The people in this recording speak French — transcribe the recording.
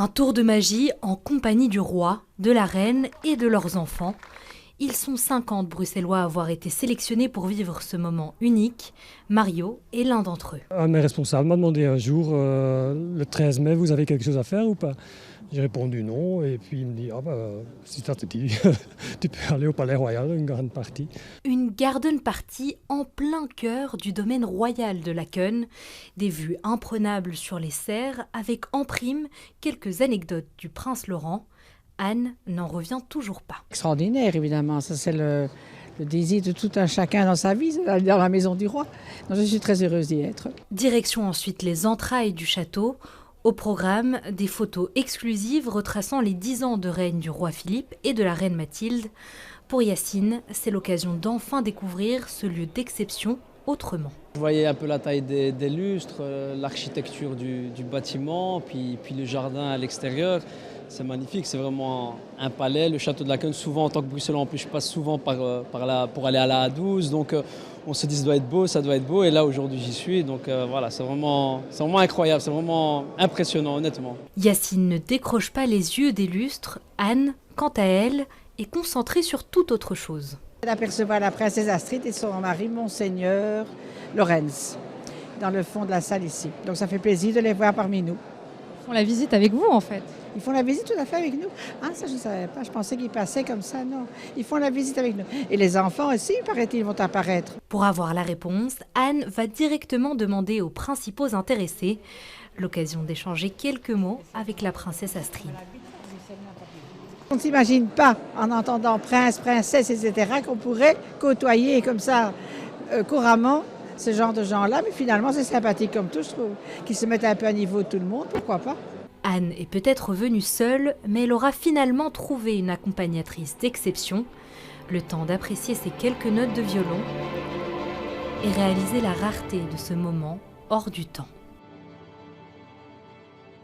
Un tour de magie en compagnie du roi, de la reine et de leurs enfants. Ils sont 50 Bruxellois à avoir été sélectionnés pour vivre ce moment unique. Mario est l'un d'entre eux. Un de mes responsables m'a demandé un jour, le 13 mai, vous avez quelque chose à faire ou pas? J'ai répondu non, et puis il me dit, si ça te dit, tu peux aller au Palais Royal, une grande partie. Une garden party en plein cœur du domaine royal de Laken. Des vues imprenables sur les serres, avec en prime quelques anecdotes du prince Laurent. Anne n'en revient toujours pas. Extraordinaire, évidemment. Ça, c'est le désir de tout un chacun dans sa vie, dans la maison du roi. Donc, je suis très heureuse d'y être. Direction ensuite les entrailles du château. Au programme, des photos exclusives retraçant les 10 ans de règne du roi Philippe et de la reine Mathilde. Pour Yacine, c'est l'occasion d'enfin découvrir ce lieu d'exception autrement. Vous voyez un peu la taille des lustres, l'architecture du bâtiment, puis le jardin à l'extérieur. C'est magnifique, c'est vraiment un palais. Le château de Laken, souvent en tant que Bruxellois, en plus je passe souvent par là pour aller à la A12. Donc on se dit ça doit être beau, ça doit être beau. Et là aujourd'hui j'y suis. Donc voilà, c'est vraiment incroyable, c'est vraiment impressionnant honnêtement. Yacine ne décroche pas les yeux des lustres. Anne, quant à elle, est concentrée sur toute autre chose. Elle aperçoit la princesse Astrid et son mari, Monseigneur Lorenz, dans le fond de la salle ici. Donc ça fait plaisir de les voir parmi nous. Ils font la visite avec vous en fait. Ils font la visite tout à fait avec nous. Ah, ça je ne savais pas, je pensais qu'ils passaient comme ça, non. Ils font la visite avec nous. Et les enfants aussi, paraît-il, vont apparaître. Pour avoir la réponse, Anne va directement demander aux principaux intéressés. L'occasion d'échanger quelques mots avec la princesse Astrid. On ne s'imagine pas, en entendant prince, princesse, etc., qu'on pourrait côtoyer comme ça couramment ce genre de gens-là. Mais finalement, c'est sympathique comme tout, je trouve. Qu'ils se mettent un peu à niveau de tout le monde, pourquoi pas. Anne est peut-être venue seule, mais elle aura finalement trouvé une accompagnatrice d'exception. Le temps d'apprécier ces quelques notes de violon et réaliser la rareté de ce moment hors du temps.